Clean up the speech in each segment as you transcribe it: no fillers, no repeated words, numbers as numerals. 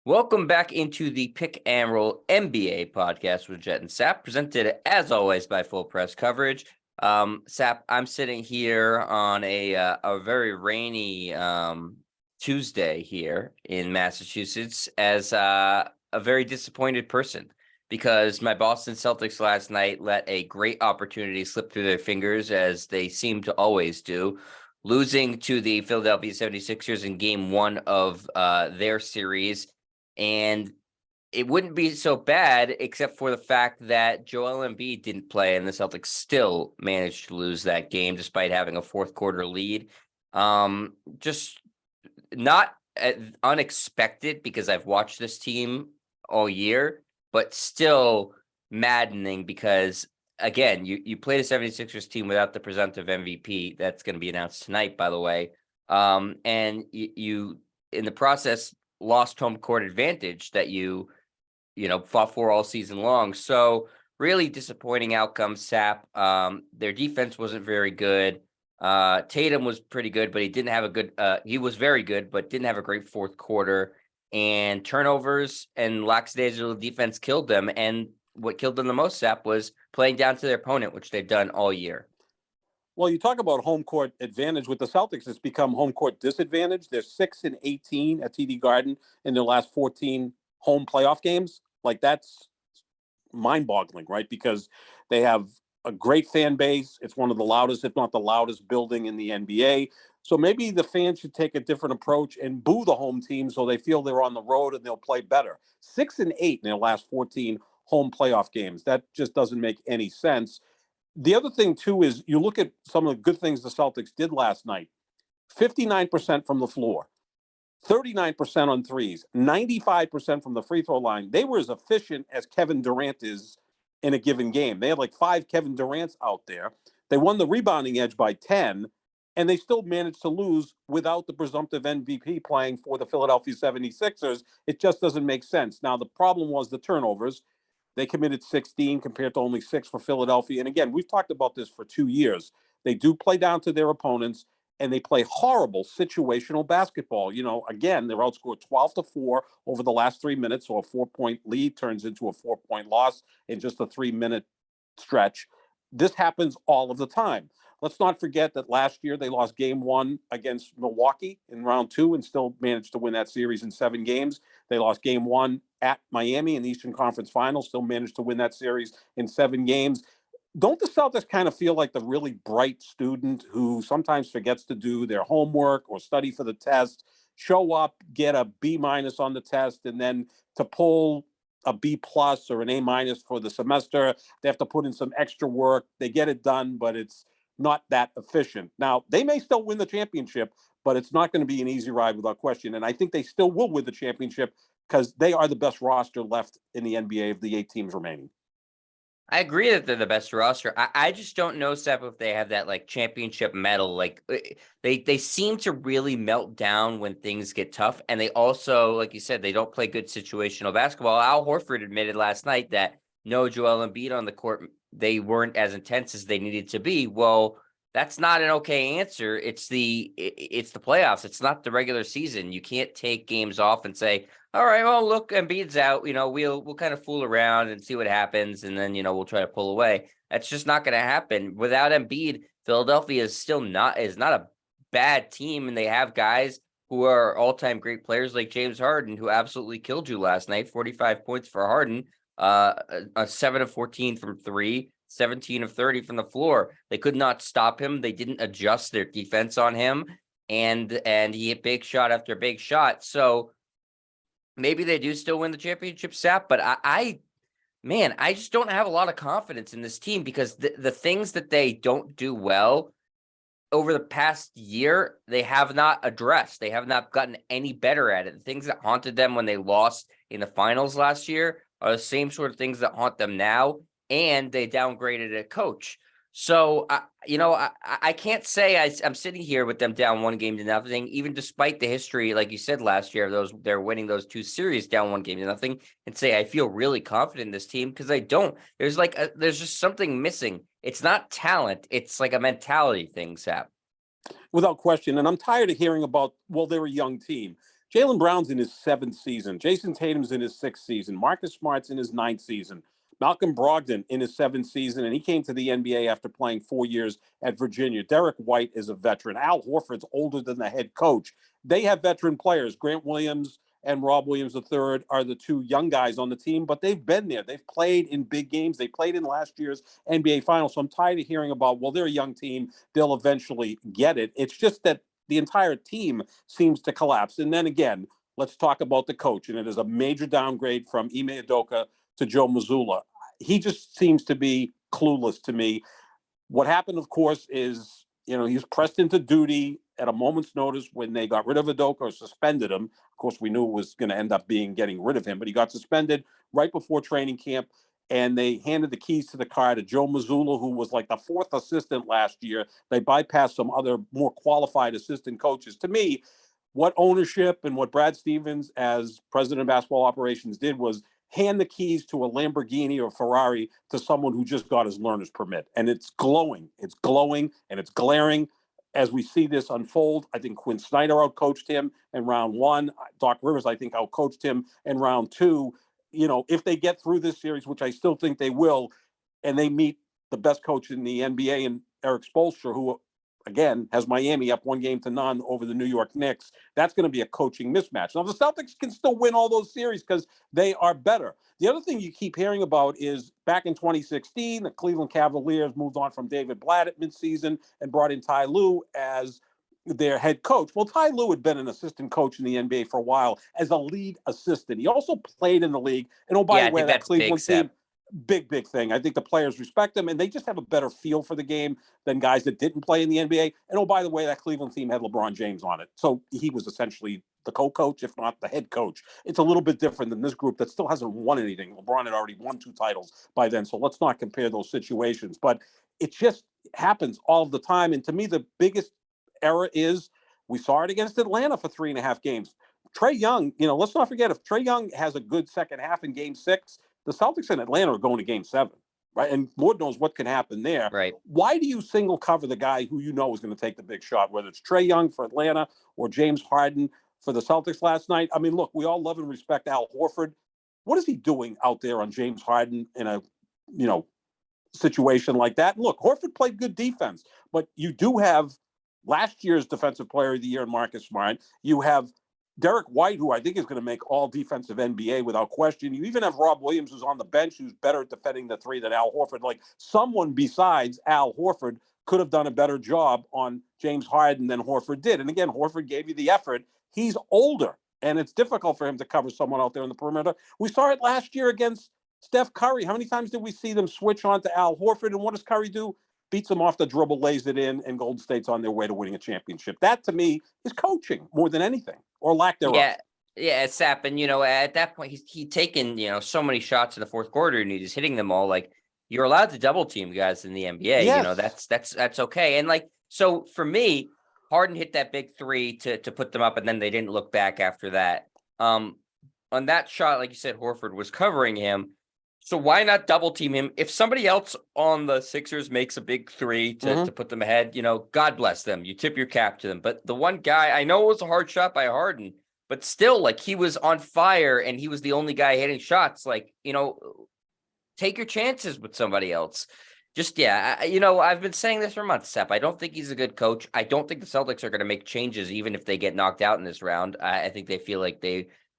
Welcome back into the Pick and Roll NBA podcast with Jet and Sap, presented as always by Full Press Coverage. Sap, I'm sitting here on a very rainy Tuesday here in Massachusetts as a very disappointed person because my Boston Celtics last night let a great opportunity slip through their fingers, as they seem to always do, losing to the Philadelphia 76ers in game one of their series. And it wouldn't be so bad except for the fact that Joel Embiid didn't play and the Celtics still managed to lose that game despite having a fourth quarter lead. Just not unexpected because I've watched this team all year, but still maddening because, again, you played a 76ers team without the presumptive MVP. That's going to be announced tonight, by the way. And you in the process lost home court advantage that you fought for all season long. So really disappointing outcome, Sap. Their defense wasn't very good. Tatum was pretty good, but he didn't have a good he was very good, but didn't have a great fourth quarter. And turnovers and lackadaisical defense killed them. And what killed them the most, Sap, was playing down to their opponent, which they've done all year. Well, you talk about home court advantage with the Celtics. It's become home court disadvantage. They're 6-18 at TD Garden in their last 14 home playoff games. Like, that's mind-boggling, right? Because they have a great fan base. It's one of the loudest, if not the loudest, building in the NBA. So maybe the fans should take a different approach and boo the home team so they feel they're on the road and they'll play better. 6-8 in their last 14 home playoff games. That just doesn't make any sense. The other thing, too, is you look at some of the good things the Celtics did last night. 59% from the floor, 39% on threes, 95% from the free throw line. They were as efficient as Kevin Durant is in a given game. They had like 5 Kevin Durants out there. They won the rebounding edge by 10, and they still managed to lose without the presumptive MVP playing for the Philadelphia 76ers. It just doesn't make sense. Now, the problem was the turnovers. They committed 16 compared to only 6 for Philadelphia. And again, we've talked about this for 2 years. They do play down to their opponents, and they play horrible situational basketball. Again, they're outscored 12-4 over the last 3 minutes. So a 4-point lead turns into a 4-point loss in just a 3-minute stretch. This happens all of the time. Let's not forget that last year they lost game 1 against Milwaukee in round 2 and still managed to win that series in 7 games. They lost game 1 at Miami in the Eastern Conference Finals, still managed to win that series in 7 games. Don't the Celtics kind of feel like the really bright student who sometimes forgets to do their homework or study for the test, show up, get a B- on the test, and then to pull a B+ or an A- for the semester, they have to put in some extra work. They get it done, but it's not that efficient. Now, they may still win the championship, but it's not going to be an easy ride without question. And I think they still will win the championship because they are the best roster left in the NBA of the 8 teams remaining. I agree that they're the best roster. I just don't know, Seth, if they have that like championship medal. Like they seem to really melt down when things get tough. And they also, like you said, they don't play good situational basketball. Al Horford admitted last night that no Joel Embiid on the court, they weren't as intense as they needed to be. Well, that's not an okay answer. It's the playoffs. It's not the regular season. You can't take games off and say, all right, well, look, Embiid's out. We'll kind of fool around and see what happens, and then we'll try to pull away. That's just not going to happen. Without Embiid, Philadelphia is not a bad team, and they have guys who are all-time great players like James Harden, who absolutely killed you last night. 45 points for Harden, a 7 of 14 from 3, 17 of 30 from the floor. They could not stop him. They didn't adjust their defense on him, and he hit big shot after big shot. So maybe they do still win the championship, Sap, but I just don't have a lot of confidence in this team because the things that they don't do well over the past year, they have not addressed. They have not gotten any better at it. The things that haunted them when they lost in the finals last year are the same sort of things that haunt them now, and they downgraded a coach. So, I can't say I'm sitting here with them down 1-0, even despite the history, like you said last year, they're winning those 2 series down 1-0, and say I feel really confident in this team because I don't. There's there's just something missing. It's not talent. It's like a mentality thing, Sap. Without question. And I'm tired of hearing about, well, they're a young team. Jaylen Brown's in his 7th season. Jason Tatum's in his 6th season. Marcus Smart's in his 9th season. Malcolm Brogdon in his 7th season, and he came to the NBA after playing 4 years at Virginia. Derek White is a veteran. Al Horford's older than the head coach. They have veteran players. Grant Williams and Rob Williams III are the 2 young guys on the team, but they've been there. They've played in big games. They played in last year's NBA Finals. So I'm tired of hearing about, well, they're a young team. They'll eventually get it. It's just that the entire team seems to collapse. And then again, let's talk about the coach. And it is a major downgrade from Ime Udoka to Joe Mazzulla. He just seems to be clueless to me. What happened, of course, is, he was pressed into duty at a moment's notice when they got rid of Udoka or suspended him. Of course, we knew it was going to end up being getting rid of him, but he got suspended right before training camp. And they handed the keys to the car to Joe Mazzulla, who was like the 4th assistant last year. They bypassed some other more qualified assistant coaches. To me, what ownership and what Brad Stevens, as president of basketball operations, did was hand the keys to a Lamborghini or Ferrari to someone who just got his learner's permit. And it's glowing. It's glowing and it's glaring as we see this unfold. I think Quinn Snyder outcoached him in round 1. Doc Rivers, I think, outcoached him in round 2. If they get through this series, which I still think they will, and they meet the best coach in the NBA and Eric Spoelstra, who again has Miami up 1-0 over the New York Knicks, that's going to be a coaching mismatch. Now the Celtics can still win all those series because they are better. The other thing you keep hearing about is back in 2016, the Cleveland Cavaliers moved on from David Blatt at midseason and brought in Ty Lue as their head coach. Well, Ty Lue had been an assistant coach in the NBA for a while as a lead assistant. He also played in the league. And oh, by Yeah, the I way, think that that's big, Cleveland Sep. team, big thing. I think the players respect him, and they just have a better feel for the game than guys that didn't play in the NBA. And oh, by the way, that Cleveland team had LeBron James on it. So he was essentially the co-coach, if not the head coach. It's a little bit different than this group that still hasn't won anything. LeBron had already won 2 titles by then, so let's not compare those situations. But it just happens all the time. And to me, the biggest error is we saw it against Atlanta for 3.5 games. Trae Young, let's not forget, if Trae Young has a good second half in game 6, the Celtics in Atlanta are going to game 7, right? And Lord knows what can happen there. Right. Why do you single cover the guy who is going to take the big shot, whether it's Trae Young for Atlanta or James Harden for the Celtics last night? I mean, look, we all love and respect Al Horford. What is he doing out there on James Harden in a, situation like that? And look, Horford played good defense, but you do have last year's Defensive Player of the Year in Marcus Smart. You have Derek White, who I think is going to make all defensive NBA without question. You even have Rob Williams, who's on the bench, who's better at defending the 3 than Al Horford. Like, someone besides Al Horford could have done a better job on James Harden than Horford did. And again, Horford gave you the effort. He's older, and it's difficult for him to cover someone out there in the perimeter. We saw it last year against Steph Curry. How many times did we see them switch on to Al Horford? And what does Curry do? Beats them off the dribble, lays it in, and Golden State's on their way to winning a championship. That, to me, is coaching more than anything, or lack thereof. Yeah, it's Sap. And, at that point, he's taken, so many shots in the fourth quarter and he's hitting them all. Like, you're allowed to double team guys in the NBA. Yes. That's okay. And, like, so for me, Harden hit that big 3 to put them up, and then they didn't look back after that. On that shot, like you said, Horford was covering him. So why not double team him? If somebody else on the Sixers makes a big 3 to put them ahead, God bless them. You tip your cap to them. But the one guy, I know it was a hard shot by Harden, but still, like, he was on fire and he was the only guy hitting shots. Like, take your chances with somebody else. Just, I've been saying this for months, Sep. I don't think he's a good coach. I don't think the Celtics are going to make changes even if they get knocked out in this round. I think they feel like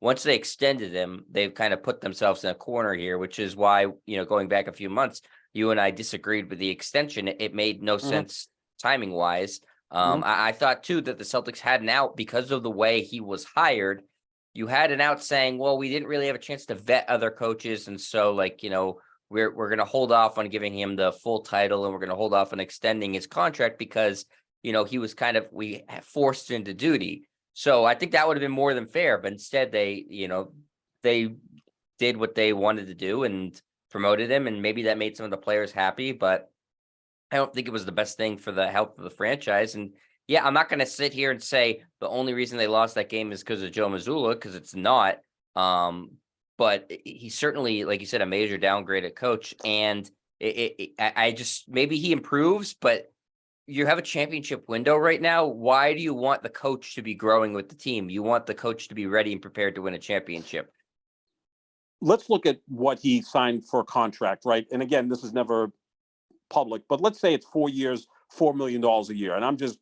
once they extended him, they've kind of put themselves in a corner here, which is why, going back a few months, you and I disagreed with the extension. It made no sense timing wise. I thought, too, that the Celtics had an out because of the way he was hired. You had an out saying, well, we didn't really have a chance to vet other coaches. And so, like, we're going to hold off on giving him the full title, and we're going to hold off on extending his contract because, he was we forced into duty. So I think that would have been more than fair, but instead they did what they wanted to do and promoted him, and maybe that made some of the players happy, but I don't think it was the best thing for the health of the franchise. And yeah, I'm not going to sit here and say the only reason they lost that game is because of Joe Mazzulla, because it's not. But he's certainly, like you said, a major downgrade at coach, and I just maybe he improves, but you have a championship window right now. Why do you want the coach to be growing with the team? You want the coach to be ready and prepared to win a championship. Let's look at what he signed for a contract, right? And again, this is never public, but let's say it's 4 years, $4 million a year. And I'm just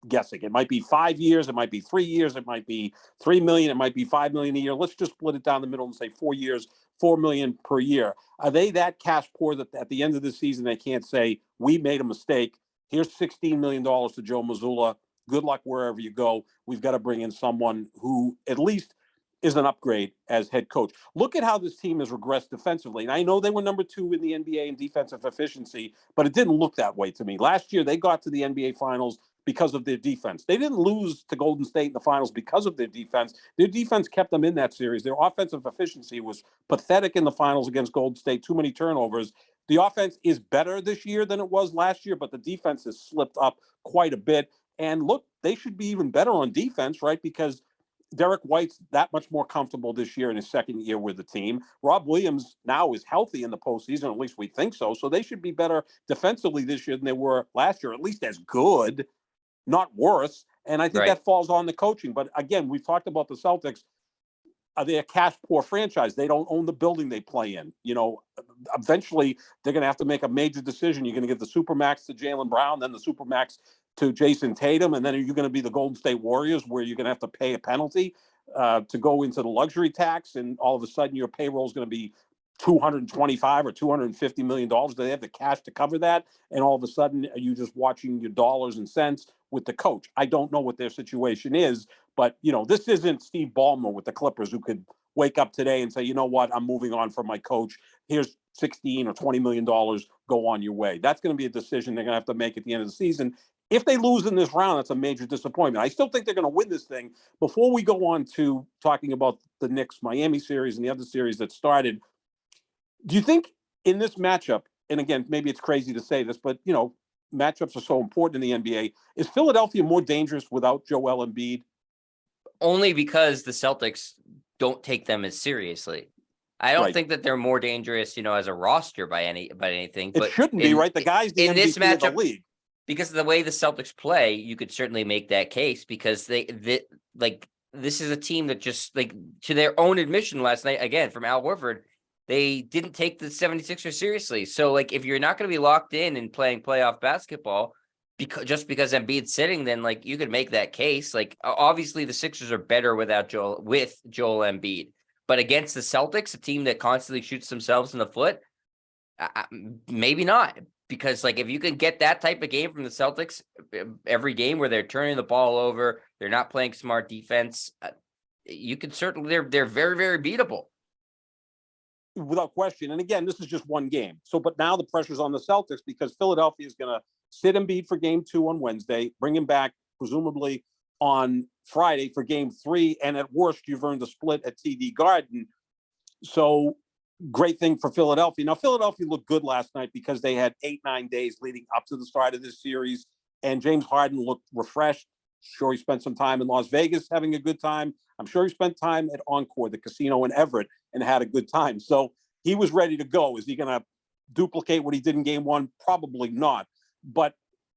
guessing. It might be 5 years, it might be 3 years, it might be 3 million, it might be 5 million a year. Let's just split it down the middle and say 4 years, 4 million per year. Are they that cash poor that at the end of the season they can't say, we made a mistake? Here's $16 million to Joe Mazzulla. Good luck wherever you go. We've got to bring in someone who at least is an upgrade as head coach. Look at how this team has regressed defensively. And I know they were number 2 in the NBA in defensive efficiency, but it didn't look that way to me. Last year, they got to the NBA Finals because of their defense. They didn't lose to Golden State in the finals because of their defense. Their defense kept them in that series. Their offensive efficiency was pathetic in the finals against Golden State, too many turnovers. The offense is better this year than it was last year, but the defense has slipped up quite a bit. And look, they should be even better on defense, right? Because Derek White's that much more comfortable this year in his second year with the team. Rob Williams now is healthy in the postseason, at least we think so. So they should be better defensively this year than they were last year, at least as good, not worse. And I think Right. that falls on the coaching. But again, we've talked about the Celtics. Are they a cash poor franchise? They don't own the building they play in. You know, eventually they're going to have to make a major decision. You're going to give the supermax to Jaylen Brown, then the supermax to Jason Tatum, and then are you going to be the Golden State Warriors where you're going to have to pay a penalty to go into the luxury tax, and all of a sudden your payroll is going to be 225 or 250 million dollars? Do they have the cash to cover that? And all of a sudden, are you just watching your dollars and cents with the coach? I don't know what their situation is, but you know, this isn't Steve Ballmer with the Clippers who could wake up today and say, you know what, I'm moving on from my coach. Here's 16 or 20 million dollars. Go on your way. That's going to be a decision they're going to have to make at the end of the season. If they lose in this round, that's a major disappointment. I still think they're going to win this thing. Before we go on to talking about the Knicks Miami series and the other series that started, do you think in this matchup, and again, maybe it's crazy to say this, but you know, matchups are so important in the NBA. Is Philadelphia more dangerous without Joel Embiid? Only because the Celtics don't take them as seriously. I don't Right. think that they're more dangerous, as a roster by anything. It But shouldn't be, right? The guy's the in this MVP of the matchup, league. because of the way the Celtics play, you could certainly make that case, because this is a team that just, like, to their own admission last night, again, from Al Horford, they didn't take the 76ers seriously. So, like, if you're not going to be locked in and playing playoff basketball because Embiid's sitting, then, like, you could make that case. Like, obviously the Sixers are better with Joel Embiid, but against the Celtics, a team that constantly shoots themselves in the foot, maybe not. Because, like, if you can get that type of game from the Celtics every game where they're turning the ball over, they're not playing smart defense, you can certainly, they're very, very beatable. Without question. And again, this is just one game. So, but now the pressure's on the Celtics because Philadelphia is going to sit Embiid for game 2 on Wednesday, bring him back presumably on Friday for game 3. And at worst, you've earned a split at TD Garden. So great thing for Philadelphia. Now, Philadelphia looked good last night because they had 8-9 days leading up to the start of this series. And James Harden looked refreshed. Sure, he spent some time in Las Vegas having a good time. I'm sure he spent time at Encore, the casino in Everett, and had a good time. So he was ready to go. Is he going to duplicate what he did in game 1? Probably not. But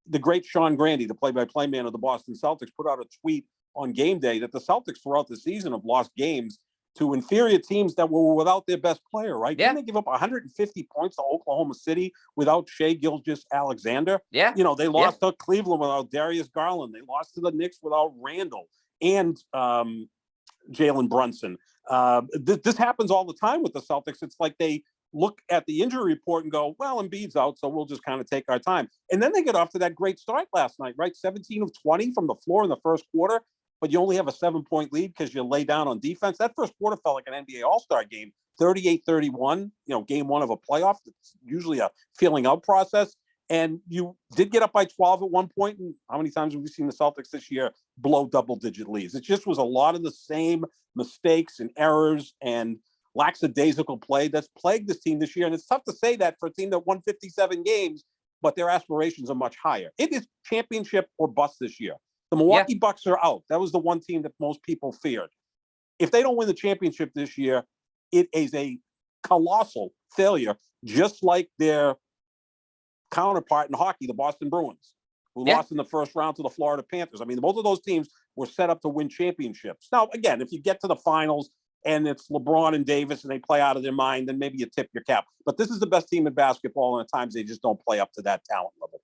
the great Sean Grande, the play-by-play man of the Boston Celtics, put out a tweet on game day that the Celtics throughout the season have lost games to inferior teams that were without their best player, right? Yeah. Didn't they give up 150 points to Oklahoma City without Shai Gilgeous-Alexander? Yeah. You know, they lost to Cleveland without Darius Garland. They lost to the Knicks without Randall and Jalen Brunson. This happens all the time with the Celtics. It's like they look at the injury report and go, well, Embiid's out, so we'll just kind of take our time. And then they get off to that great start last night, right? 17 of 20 from the floor in the first quarter, but you only have a 7-point lead because you lay down on defense. That first quarter felt like an NBA All-Star game, 38-31, game 1 of a playoff. It's usually a feeling out process. And you did get up by 12 at one point. And how many times have we seen the Celtics this year blow double-digit leads? It just was a lot of the same mistakes and errors and lackadaisical play that's plagued this team this year. And it's tough to say that for a team that won 57 games, but their aspirations are much higher. It is championship or bust this year. The Milwaukee Bucks are out. That was the one team that most people feared. If they don't win the championship this year, it is a colossal failure, just like their counterpart in hockey, the Boston Bruins. who Yeah. lost in the first round to the Florida Panthers. I mean, both of those teams were set up to win championships. Now, again, if you get to the finals and it's LeBron and Davis and they play out of their mind, then maybe you tip your cap. But this is the best team in basketball, and at times they just don't play up to that talent level.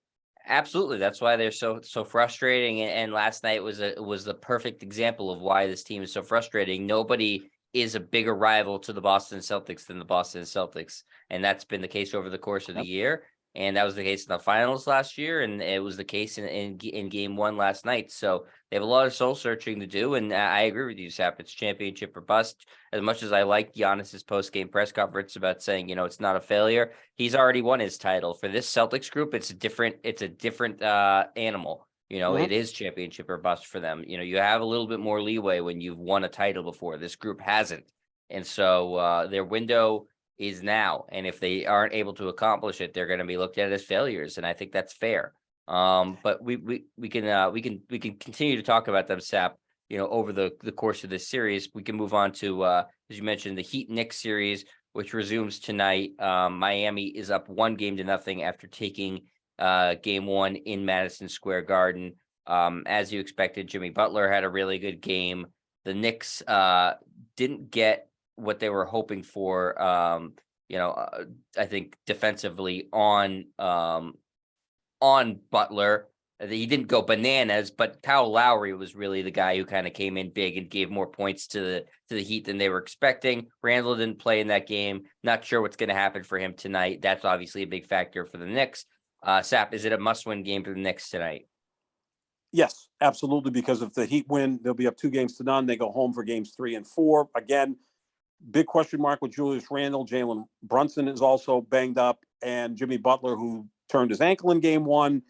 Absolutely. That's why they're so frustrating. And last night was the perfect example of why this team is so frustrating. Nobody is a bigger rival to the Boston Celtics than the Boston Celtics. And that's been the case over the course of the year. And that was the case in the finals last year. And it was the case in game one last night. So they have a lot of soul searching to do. And I agree with you, Sap. It's championship or bust. As much as I like Giannis's post-game press conference about saying, it's not a failure, he's already won his title. For this Celtics group, it's a different animal. It is championship or bust for them. You have a little bit more leeway when you've won a title before. This group hasn't. And so their window is now. And if they aren't able to accomplish it, they're going to be looked at as failures. And I think that's fair. But we can continue to talk about them, Sap, over the course of this series. We can move on to, as you mentioned, the Heat Knicks series, which resumes tonight. Miami is up 1-0 after taking game one in Madison Square Garden. As you expected, Jimmy Butler had a really good game. The Knicks didn't get what they were hoping for. I think defensively on Butler. He didn't go bananas, but Kyle Lowry was really the guy who kind of came in big and gave more points to the Heat than they were expecting. Randall didn't play in that game. Not sure what's going to happen for him tonight. That's obviously a big factor for the Knicks. Sap, is it a must-win game for the Knicks tonight? Yes, absolutely, because if the Heat win, they'll be up 2-0. They go home for games 3 and 4. Again, big question mark with Julius Randle. Jalen Brunson is also banged up, and Jimmy Butler, who turned his ankle in game one,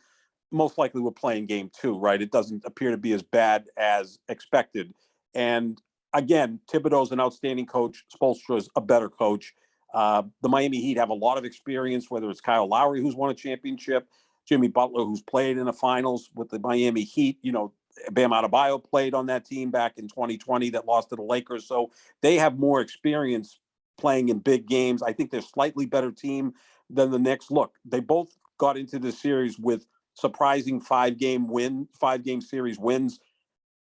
most likely will play in game 2, right? It doesn't appear to be as bad as expected. And again, Thibodeau's an outstanding coach. Spoelstra's a better coach. The Miami Heat have a lot of experience, whether it's Kyle Lowry, who's won a championship, Jimmy Butler, who's played in the finals with the Miami Heat. Bam Adebayo played on that team back in 2020 that lost to the Lakers. So they have more experience playing in big games. I think they're a slightly better team than the Knicks. Look, they both got into the series with surprising 5-game series wins.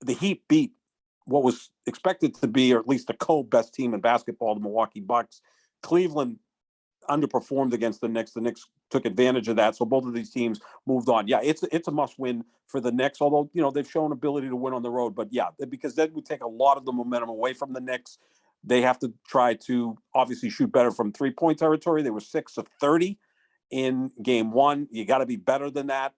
The Heat beat what was expected to be, or at least the co-best team in basketball, the Milwaukee Bucks. Cleveland underperformed against the Knicks. The Knicks took advantage of that. So both of these teams moved on. Yeah, it's a must-win for the Knicks, although, they've shown ability to win on the road. But yeah, because that would take a lot of the momentum away from the Knicks. They have to try to obviously shoot better from three-point territory. They were 6 of 30 in game one. You got to be better than that.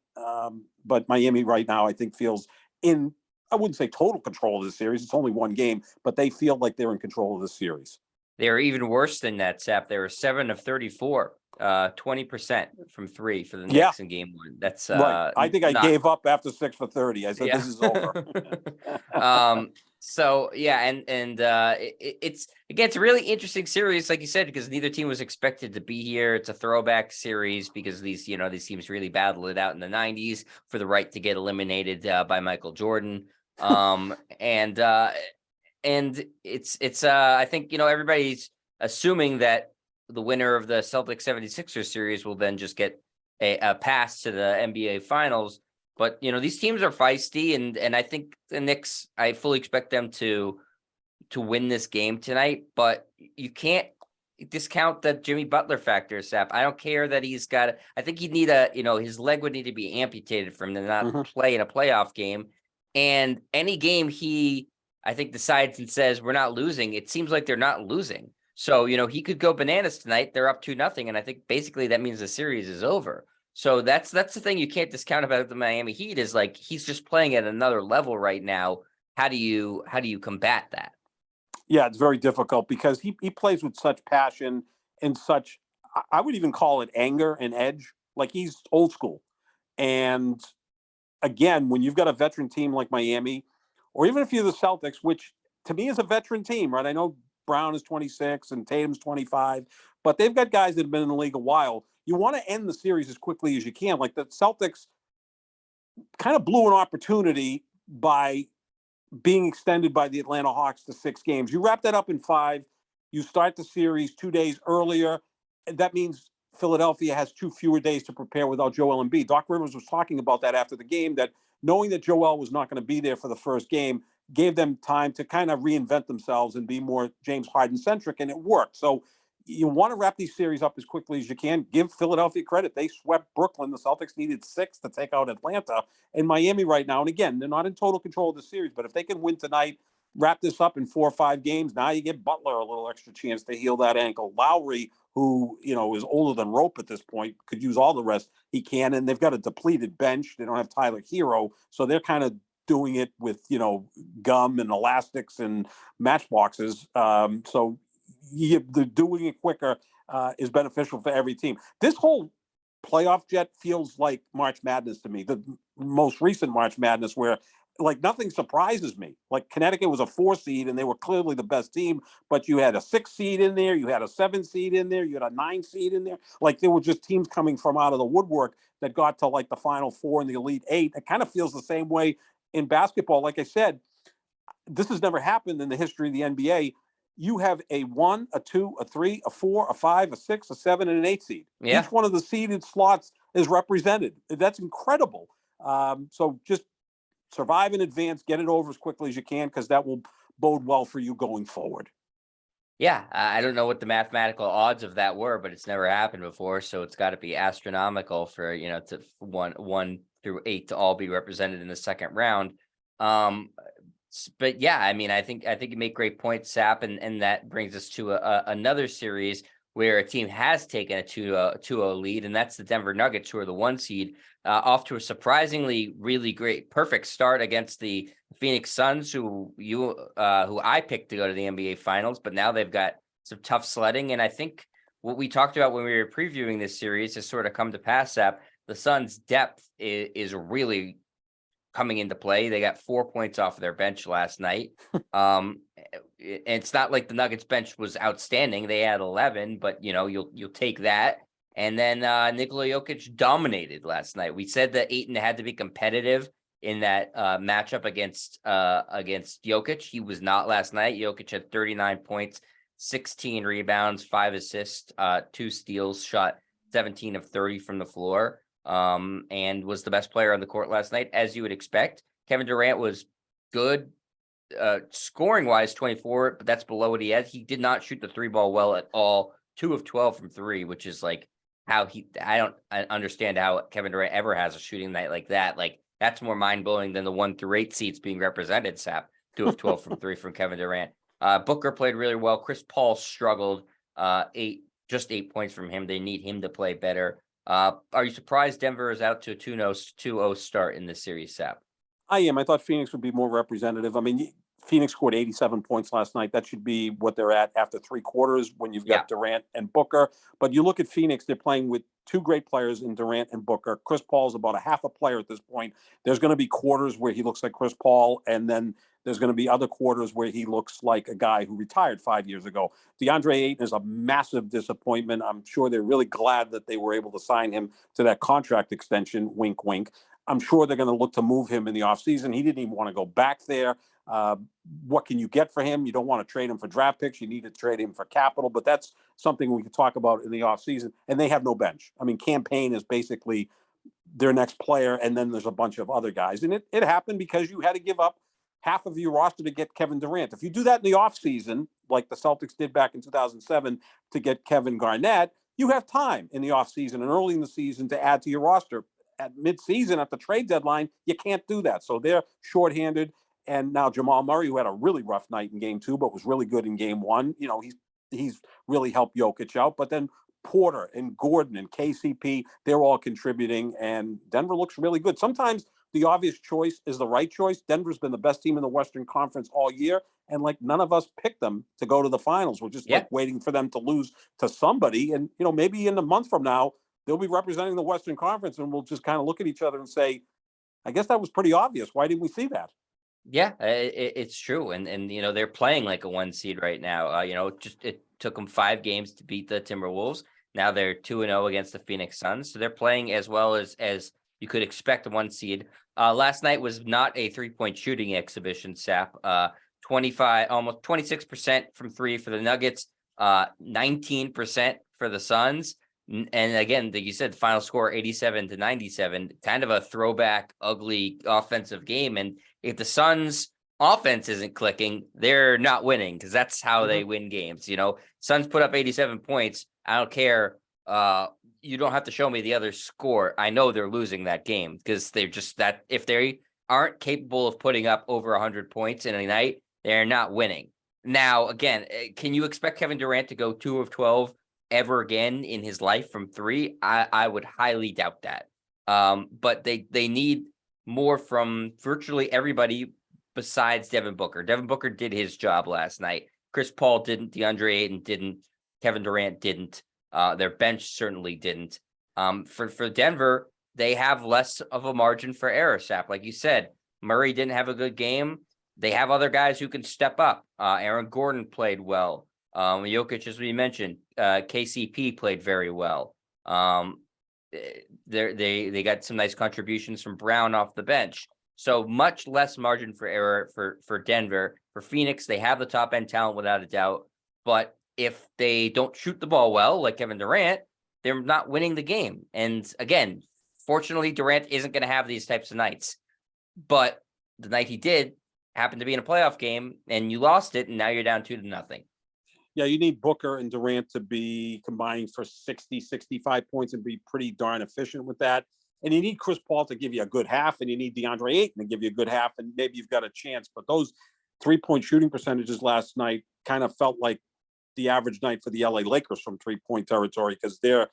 But Miami right now, I think, feels in, I wouldn't say total control of the series. It's only one game, but they feel like they're in control of the series. They were even worse than that, Sap. They were 7 of 34, 20% from three for the Knicks in game one. That's right. I think I gave up after 6 for 30. I said, This is over. So yeah, and it's again, it's a really interesting series, like you said, because neither team was expected to be here. It's a throwback series because these teams really battled it out in the 90s for the right to get eliminated by Michael Jordan. And it's I think everybody's assuming that the winner of the Celtics 76ers series will then just get a pass to the NBA Finals. But these teams are feisty, and I think the Knicks, I fully expect them to win this game tonight. But you can't discount the Jimmy Butler factor, Sap. I don't care that he's got. I think he'd need his leg would need to be amputated for him to not play in a playoff game. And any game he, I think, decides and says we're not losing, it seems like they're not losing. So he could go bananas tonight. They're up 2-0, and I think basically that means the series is over. So that's the thing you can't discount about the Miami Heat is like he's just playing at another level right now. How do you combat that? Yeah, it's very difficult because he plays with such passion and such, I would even call it anger and edge. Like he's old school. And again, when you've got a veteran team like Miami, or even if you're the Celtics, which to me is a veteran team, right? I know Brown is 26 and Tatum's 25, but they've got guys that have been in the league a while. You want to end the series as quickly as you can. Like the Celtics kind of blew an opportunity by being extended by the Atlanta Hawks to 6 games. You wrap that up in 5. You start the series 2 days earlier. That means Philadelphia has 2 fewer days to prepare without Joel Embiid. Doc Rivers was talking about that after the game, that knowing that Joel was not going to be there for the first game gave them time to kind of reinvent themselves and be more James Harden centric, and it worked. So you want to wrap these series up as quickly as you can. Give Philadelphia credit. They swept Brooklyn. The Celtics needed 6 to take out Atlanta and Miami right now. And again, they're not in total control of the series, but if they can win tonight, wrap this up in 4 or 5 games, now you give Butler a little extra chance to heal that ankle. Lowry, who, is older than rope at this point, could use all the rest he can. And they've got a depleted bench. They don't have Tyler Hero. So they're kind of doing it with, gum and elastics and matchboxes. So the doing it quicker is beneficial for every team. This whole playoff jet feels like March Madness to me, the most recent March Madness, where like nothing surprises me. Like Connecticut was a 4 seed and they were clearly the best team, but you had a 6 seed in there, you had a 7 seed in there, you had a 9 seed in there. Like there were just teams coming from out of the woodwork that got to like the Final Four and the Elite Eight. It kind of feels the same way in basketball. Like I said, this has never happened in the history of the NBA. You have a 1, a 2, a 3, a 4, a 5, a 6, a 7, and an 8 seed. Yeah. Each one of the seeded slots is represented. That's incredible. So just survive in advance, get it over as quickly as you can, because that will bode well for you going forward. Yeah, I don't know what the mathematical odds of that were, but it's never happened before, so it's got to be astronomical for to 1 through 8 to all be represented in the second round. But yeah, I mean, I think you make great points, Sap, and that brings us to another series where a team has taken a 2-0 lead, and that's the Denver Nuggets, who are the 1 seed, off to a surprisingly really great, perfect start against the Phoenix Suns, who I picked to go to the NBA Finals, but now they've got some tough sledding, and I think what we talked about when we were previewing this series has sort of come to pass. Sap, the Suns' depth is really coming into play. They got 4 points off of their bench last night. It's not like the Nuggets bench was outstanding. They had 11, but you'll take that. And then Nikola Jokic dominated last night. We said that Ayton had to be competitive in that matchup against Jokic. He was not last night. Jokic had 39 points, 16 rebounds, 5 assists, 2 steals, shot 17 of 30 from the floor, and was the best player on the court last night, as you would expect. Kevin Durant was good, scoring wise, 24, but that's below what he had. He did not shoot the 3 ball well at all. 2 of 12 from 3, which is like I understand how Kevin Durant ever has a shooting night like that. Like that's more mind blowing than the 1 through 8 seats being represented. Sap, 2 of 12 from 3 from Kevin Durant. Booker played really well. Chris Paul struggled. 8 points from him. They need him to play better. Are you surprised Denver is out to a 2-0 start in this series, Sap? I am. I thought Phoenix would be more representative. I mean, Phoenix scored 87 points last night. That should be what they're at after 3 quarters when you've got Durant and Booker. But you look at Phoenix, they're playing with 2 great players in Durant and Booker. Chris Paul's about a half a player at this point. There's going to be quarters where he looks like Chris Paul, and then there's going to be other quarters where he looks like a guy who retired 5 years ago. DeAndre Ayton is a massive disappointment. I'm sure they're really glad that they were able to sign him to that contract extension, wink, wink. I'm sure they're going to look to move him in the offseason. He didn't even want to go back there. What can you get for him? You don't want to trade him for draft picks. You need to trade him for capital, but that's something we can talk about in the offseason. And they have no bench. I mean, Campaign is basically their next player, and then there's a bunch of other guys. And it happened because you had to give up half of your roster to get Kevin Durant. If you do that in the offseason, like the Celtics did back in 2007 to get Kevin Garnett, you have time in the offseason and early in the season to add to your roster. At midseason, at the trade deadline, you can't do that. So they're shorthanded. And now Jamal Murray, who had a really rough night in game 2, but was really good in game 1, he's really helped Jokic out. But then Porter and Gordon and KCP, they're all contributing, and Denver looks really good. Sometimes the obvious choice is the right choice. Denver's been the best team in the Western Conference all year, and like none of us picked them to go to the finals. We're just like waiting for them to lose to somebody. And, maybe in a month from now, they'll be representing the Western Conference, and we'll just kind of look at each other and say, I guess that was pretty obvious. Why didn't we see that? Yeah, it's true, and they're playing like a 1 seed right now. It took them 5 games to beat the Timberwolves. Now they're 2-0 against the Phoenix Suns, so they're playing as well as you could expect a 1 seed. Last night was not a 3-point shooting exhibition, Sap. 25, almost 26% from 3 for the Nuggets, 19% for the Suns. And again, like you said, final score 87-97, kind of a throwback, ugly offensive game. And if the Suns offense isn't clicking, they're not winning, because that's how they win games. Suns put up 87 points. I don't care. You don't have to show me the other score. I know they're losing that game, because they're just that. If they aren't capable of putting up over 100 points in a night, they're not winning. Now, again, can you expect Kevin Durant to go 2 of 12 ever again in his life from three? I would highly doubt that. But they need more from virtually everybody besides Devin Booker. Devin Booker did his job last night. Chris Paul didn't. DeAndre Ayton didn't. Kevin Durant didn't. Their bench certainly didn't. For Denver, they have less of a margin for error, Sap. Like you said, Murray didn't have a good game. They have other guys who can step up. Aaron Gordon played well. Jokic, as we mentioned, KCP played very well. They got some nice contributions from Brown off the bench. So much less margin for error for Denver. For Phoenix, they have the top end talent without a doubt. But if they don't shoot the ball well, like Kevin Durant, they're not winning the game. And again, fortunately, Durant isn't going to have these types of nights. But the night he did happened to be in a playoff game, and you lost it, and now you're down 2-0. Yeah, you need Booker and Durant to be combining for 60, 65 points and be pretty darn efficient with that. And you need Chris Paul to give you a good half, and you need DeAndre Ayton to give you a good half, and maybe you've got a chance. But those 3-point shooting percentages last night kind of felt like the average night for the LA Lakers from 3-point territory, because they're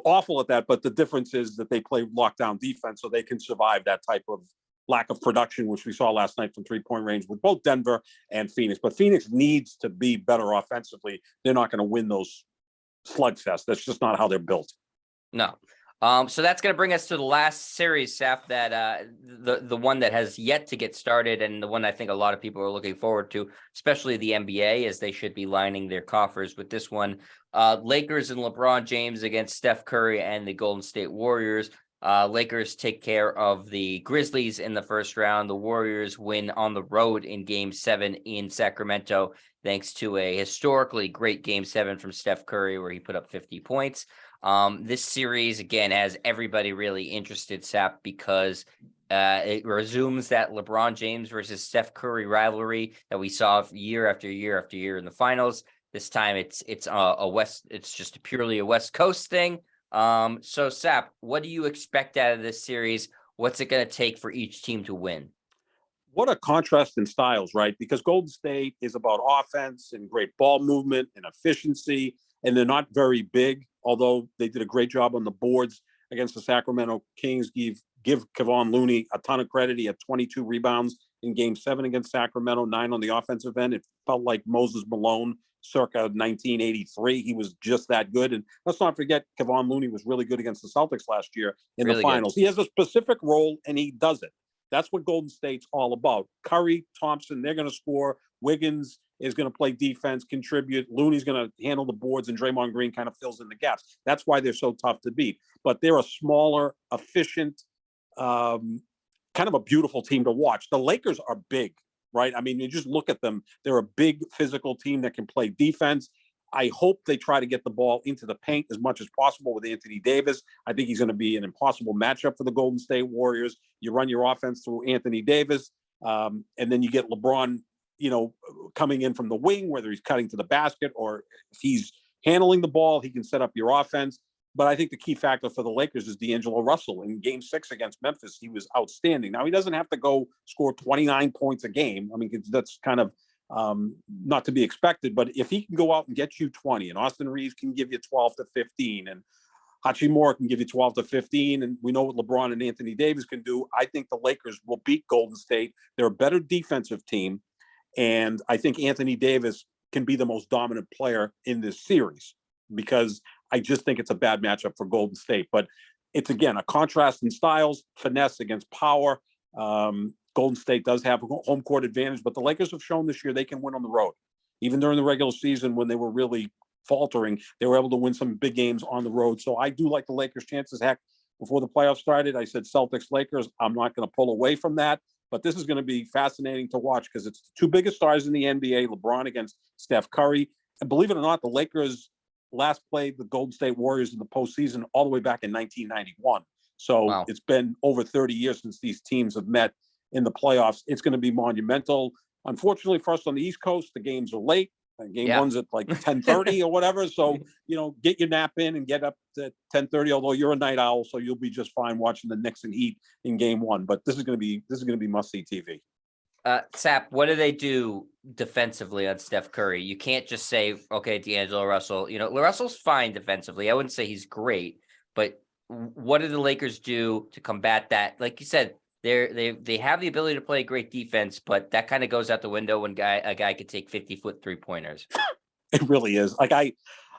awful at that. But the difference is that they play lockdown defense, so they can survive that type of lack of production, which we saw last night from 3-point range with both Denver and Phoenix. But Phoenix needs to be better offensively. They're not going to win those slugfests. That's just not how they're built. No. So that's going to bring us to the last series, Saf, that the one that has yet to get started, and the one I think a lot of people are looking forward to, especially the NBA, as they should be lining their coffers with this one. Lakers and LeBron James against Steph Curry and the Golden State Warriors. Lakers take care of the Grizzlies in the first round. The Warriors win on the road in Game 7 in Sacramento, thanks to a historically great Game 7 from Steph Curry, where he put up 50 points. This series, again, has everybody really interested, Sap, because it resumes that LeBron James versus Steph Curry rivalry that we saw year after year after year in the finals. This time it's just purely a West Coast thing. So Sap, what do you expect out of this series? What's it going to take for each team to win? What a contrast in styles, right? Because Golden State is about offense and great ball movement and efficiency, and they're not very big, although they did a great job on the boards against the Sacramento Kings. Give Kevon Looney a ton of credit. He had 22 rebounds in Game 7 against Sacramento, 9 on the offensive end. It felt like Moses Malone circa 1983. He was just that good. And let's not forget, Kevon Looney was really good against the Celtics last year in the finals. Good. He has a specific role, and he does it. That's what Golden State's all about. Curry, Thompson, they're going to score. Wiggins is going to play defense, contribute. Looney's going to handle the boards, and Draymond Green kind of fills in the gaps. That's why they're so tough to beat. But they're a smaller, efficient, kind of a beautiful team to watch. The Lakers are big, right? I mean, you just look at them. They're a big physical team that can play defense. I hope they try to get the ball into the paint as much as possible with Anthony Davis. I think he's going to be an impossible matchup for the Golden State Warriors. You run your offense through Anthony Davis, and then you get LeBron, coming in from the wing, whether he's cutting to the basket or if he's handling the ball, he can set up your offense. But I think the key factor for the Lakers is D'Angelo Russell. In Game 6 against Memphis, he was outstanding. Now, he doesn't have to go score 29 points a game. I mean, that's kind of not to be expected. But if he can go out and get you 20, and Austin Reeves can give you 12 to 15, and Hachimura can give you 12 to 15, and we know what LeBron and Anthony Davis can do, I think the Lakers will beat Golden State. They're a better defensive team, and I think Anthony Davis can be the most dominant player in this series, because I just think it's a bad matchup for Golden State. But it's, again, a contrast in styles, finesse against power. Golden State does have a home court advantage, but the Lakers have shown this year they can win on the road. Even during the regular season, when they were really faltering, they were able to win some big games on the road. So I do like the Lakers' chances. Heck, before the playoffs started, I said Celtics, Lakers. I'm not going to pull away from that. But this is going to be fascinating to watch, because it's the two biggest stars in the NBA, LeBron against Steph Curry. And believe it or not, the Lakers last played the Golden State Warriors in the postseason all the way back in 1991. So Wow. it's been over 30 years since these teams have met in the playoffs. It's going to be monumental. Unfortunately for us on the East Coast, the games are late. Game Yeah. one's at like 10:30 or whatever. So, get your nap in and get up to 10:30, although you're a night owl, so you'll be just fine watching the Knicks and Heat in game one. But this is going to be must-see TV. Sap, what do they do defensively on Steph Curry? You can't just say, okay, D'Angelo Russell. Russell's fine defensively. I wouldn't say he's great, but what do the Lakers do to combat that? Like you said, they have the ability to play great defense, but that kind of goes out the window when a guy could take 50-foot 3-pointers. It really is. Like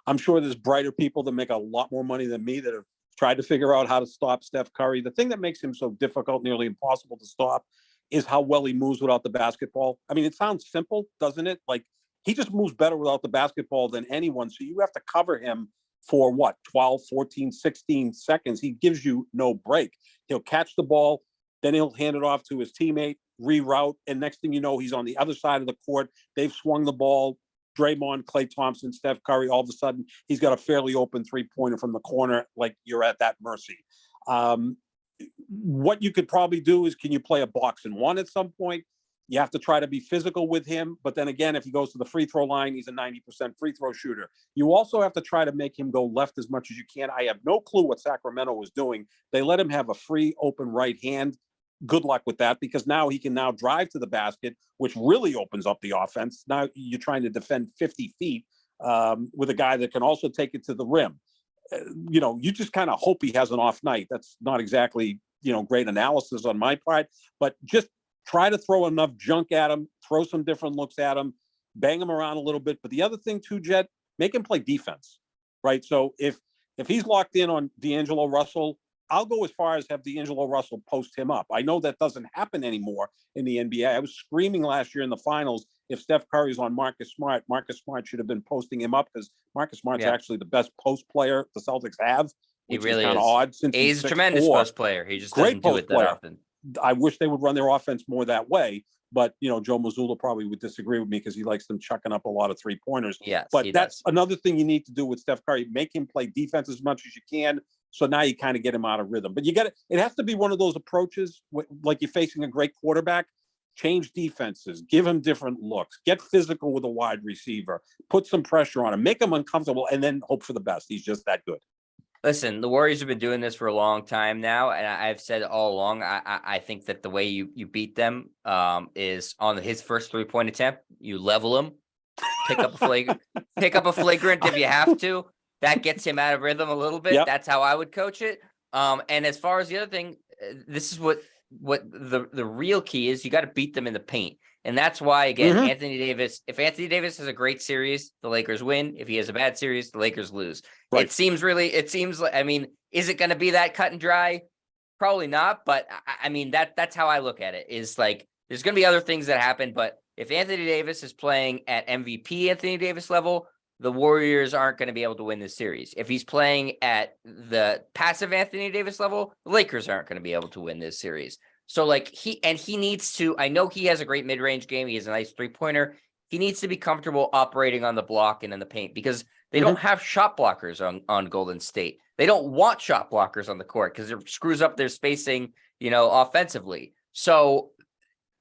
I'm sure there's brighter people that make a lot more money than me that have tried to figure out how to stop Steph Curry. The thing that makes him so difficult, nearly impossible to stop, is how well he moves without the basketball. I mean, it sounds simple, doesn't it? Like, he just moves better without the basketball than anyone. So you have to cover him for 12, 14, 16 seconds. He gives you no break. He'll catch the ball, then he'll hand it off to his teammate, reroute, and next thing you know, he's on the other side of the court. They've swung the ball. Draymond, Klay Thompson, Steph Curry, all of a sudden, he's got a fairly open three-pointer from the corner, like you're at that mercy. What you could probably do is, can you play a box and one at some point? You have to try to be physical with him. But then again, if he goes to the free throw line, he's a 90% free throw shooter. You also have to try to make him go left as much as you can. I have no clue what Sacramento was doing. They let him have a free open right hand. Good luck with that, because now he can now drive to the basket, which really opens up the offense. Now you're trying to defend 50 feet with a guy that can also take it to the rim. You just kind of hope he has an off night. That's not exactly, great analysis on my part, but just try to throw enough junk at him, throw some different looks at him, bang him around a little bit. But the other thing too, Jet, make him play defense, right? So if he's locked in on D'Angelo Russell, I'll go as far as have D'Angelo Russell post him up. I know that doesn't happen anymore in the NBA. I was screaming last year in the finals, if Steph Curry's on Marcus Smart should have been posting him up, because Marcus Smart's actually the best post player the Celtics have, which really is kind of odd since he's a tremendous post player. He just doesn't do it that often. I wish they would run their offense more that way. But, Joe Mazzulla probably would disagree with me because he likes them chucking up a lot of 3-pointers. Yes, but that's another thing you need to do with Steph Curry. Make him play defense as much as you can. So now you kind of get him out of rhythm. But it has to be one of those approaches, like you're facing a great quarterback. Change defenses, give him different looks, get physical with a wide receiver, put some pressure on him, make him uncomfortable, and then hope for the best. He's just that good. Listen, the Warriors have been doing this for a long time now, and I've said all along, I think that the way you beat them is on his first 3-point attempt. You level him, pick up a flagrant if you have to. That gets him out of rhythm a little bit. Yep. That's how I would coach it. And as far as the other thing, this is what the real key is. You got to beat them in the paint. And that's why, again, Anthony Davis, if Anthony Davis has a great series, the Lakers win. If he has a bad series, the Lakers lose. Right. It seems like, is it going to be that cut and dry? Probably not. But that's how I look at it, is like, there's going to be other things that happen. But if Anthony Davis is playing at MVP Anthony Davis level, the Warriors aren't going to be able to win this series. If he's playing at the passive Anthony Davis level, the Lakers aren't going to be able to win this series. So like he needs to, I know he has a great mid-range game. He has a nice 3-pointer. He needs to be comfortable operating on the block and in the paint, because they don't have shot blockers on Golden State. They don't want shot blockers on the court because it screws up their spacing, offensively. So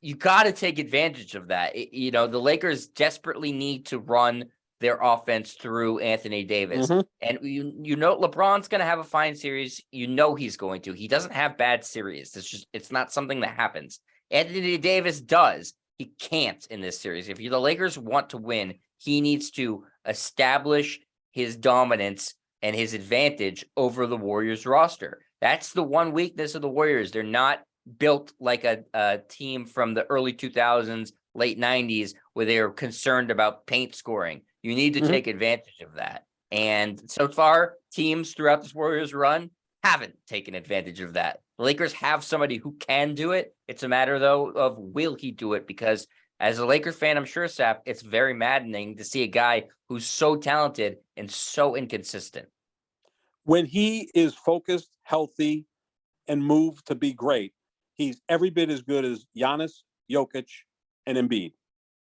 you got to take advantage of that. The Lakers desperately need to run their offense through Anthony Davis. And LeBron's going to have a fine series. He's going to. He doesn't have bad series. It's not something that happens. Anthony Davis does. He can't in this series. If the Lakers want to win, he needs to establish his dominance and his advantage over the Warriors roster. That's the one weakness of the Warriors. They're not built like a team from the early 2000s, late 90s, where they were concerned about paint scoring. You need to take advantage of that. And so far, teams throughout this Warriors run haven't taken advantage of that. The Lakers have somebody who can do it. It's a matter, though, of will he do it? Because as a Lakers fan, I'm sure, Sap, it's very maddening to see a guy who's so talented and so inconsistent. When he is focused, healthy, and moved to be great, he's every bit as good as Giannis, Jokic, and Embiid.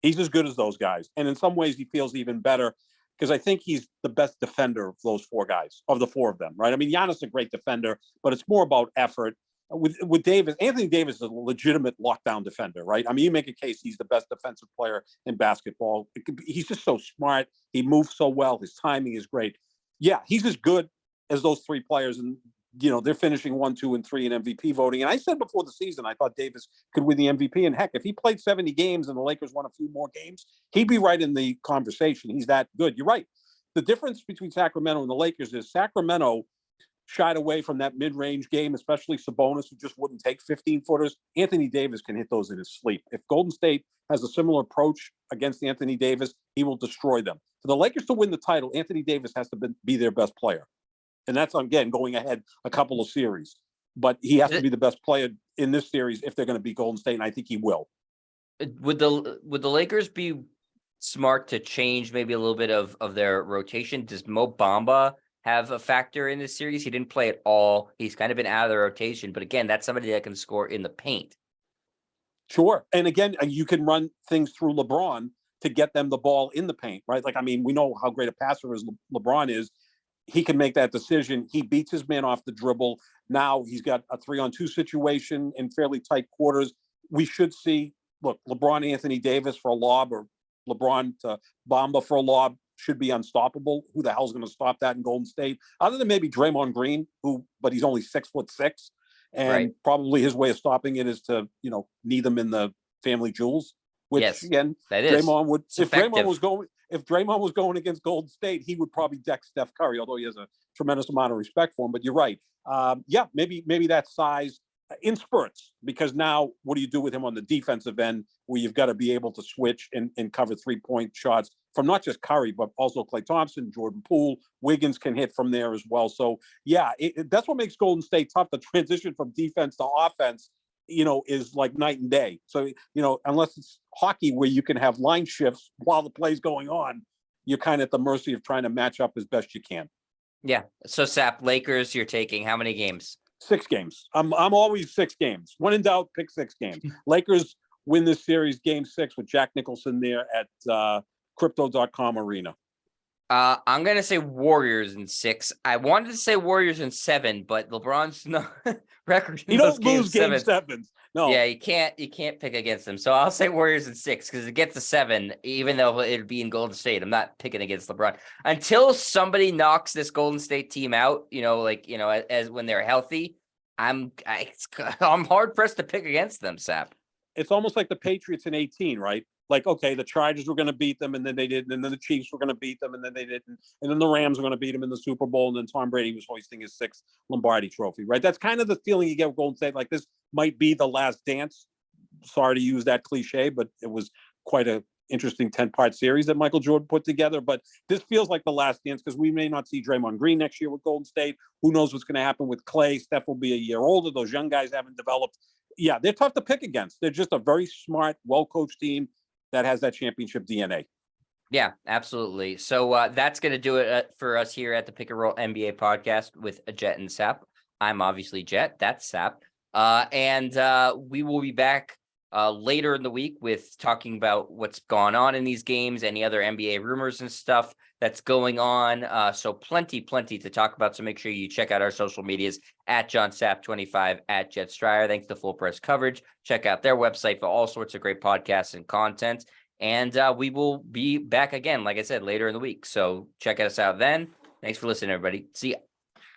He's as good as those guys. And in some ways, he feels even better because I think he's the best defender of those four guys, of the four of them, right? I mean, Giannis is a great defender, but it's more about effort. With Davis, Anthony Davis is a legitimate lockdown defender, right? I mean, you make a case he's the best defensive player in basketball. He's just so smart. He moves so well. His timing is great. Yeah, he's as good as those three players, and they're finishing 1, 2, and 3 in MVP voting. And I said before the season, I thought Davis could win the MVP. And heck, if he played 70 games and the Lakers won a few more games, he'd be right in the conversation. He's that good. You're right. The difference between Sacramento and the Lakers is Sacramento shied away from that mid-range game, especially Sabonis, who just wouldn't take 15-footers. Anthony Davis can hit those in his sleep. If Golden State has a similar approach against Anthony Davis, he will destroy them. For the Lakers to win the title, Anthony Davis has to be their best player. And that's, again, going ahead a couple of series. But he has to be the best player in this series if they're going to beat Golden State, and I think he will. Would the Lakers be smart to change maybe a little bit of their rotation? Does Mo Bamba have a factor in this series? He didn't play at all. He's kind of been out of the rotation. But again, that's somebody that can score in the paint. Sure. And again, you can run things through LeBron to get them the ball in the paint, right? Like, I mean, we know how great a passer as LeBron is. He can make that decision. He beats his man off the dribble. Now he's got a 3-on-2 situation in fairly tight quarters. We should see, look, LeBron, Anthony Davis for a lob, or LeBron to Bamba for a lob should be unstoppable. Who the hell's going to stop that in Golden State? Other than maybe Draymond Green, but he's only 6'6", and probably his way of stopping it is to, knee them in the family jewels. Which again, that is. Draymond would. If Draymond was going against Golden State, he would probably deck Steph Curry, although he has a tremendous amount of respect for him. But you're right. Maybe that size in spurts, because now what do you do with him on the defensive end, where you've got to be able to switch and cover 3-point shots from not just Curry, but also Klay Thompson, Jordan Poole, Wiggins can hit from there as well. So that's what makes Golden State tough. The transition from defense to offense, is like night and day. So, unless it's hockey where you can have line shifts while the play's going on, you're kind of at the mercy of trying to match up as best you can. Yeah. So Sap, Lakers, you're taking how many games? 6 games. I'm always 6 games. When in doubt, pick 6 games. Lakers win this series game 6 with Jack Nicholson there at Crypto.com Arena. I'm going to say Warriors in 6. I wanted to say Warriors in 7, but LeBron's record. You don't lose game 7s. No. Yeah, you can't pick against them. So I'll say Warriors in 6 because it gets to 7, even though it'd be in Golden State. I'm not picking against LeBron until somebody knocks this Golden State team out. As when they're healthy, I'm hard pressed to pick against them, Sap. It's almost like the Patriots in 18, right? Like, okay, the Chargers were going to beat them, and then they didn't, and then the Chiefs were going to beat them, and then they didn't, and then the Rams were going to beat them in the Super Bowl, and then Tom Brady was hoisting his 6th Lombardi trophy, right? That's kind of the feeling you get with Golden State. Like, this might be the last dance. Sorry to use that cliche, but it was quite a interesting 10-part series that Michael Jordan put together. But this feels like the last dance, because we may not see Draymond Green next year with Golden State. Who knows what's going to happen with Klay? Steph will be a year older. Those young guys haven't developed. Yeah, they're tough to pick against. They're just a very smart, well-coached team that has that championship DNA. Yeah, absolutely. So that's going to do it for us here at the Pick and Roll NBA podcast with Jet and Sap. I'm obviously Jet. That's Sap. And we will be back later in the week with talking about what's gone on in these games, any other NBA rumors and stuff that's going on. So plenty to talk about. So make sure you check out our social medias at JohnSap25, at Jet Stryer. Thanks to Full Press Coverage. Check out their website for all sorts of great podcasts and content. And we will be back again, like I said, later in the week. So check us out then. Thanks for listening, everybody. See ya.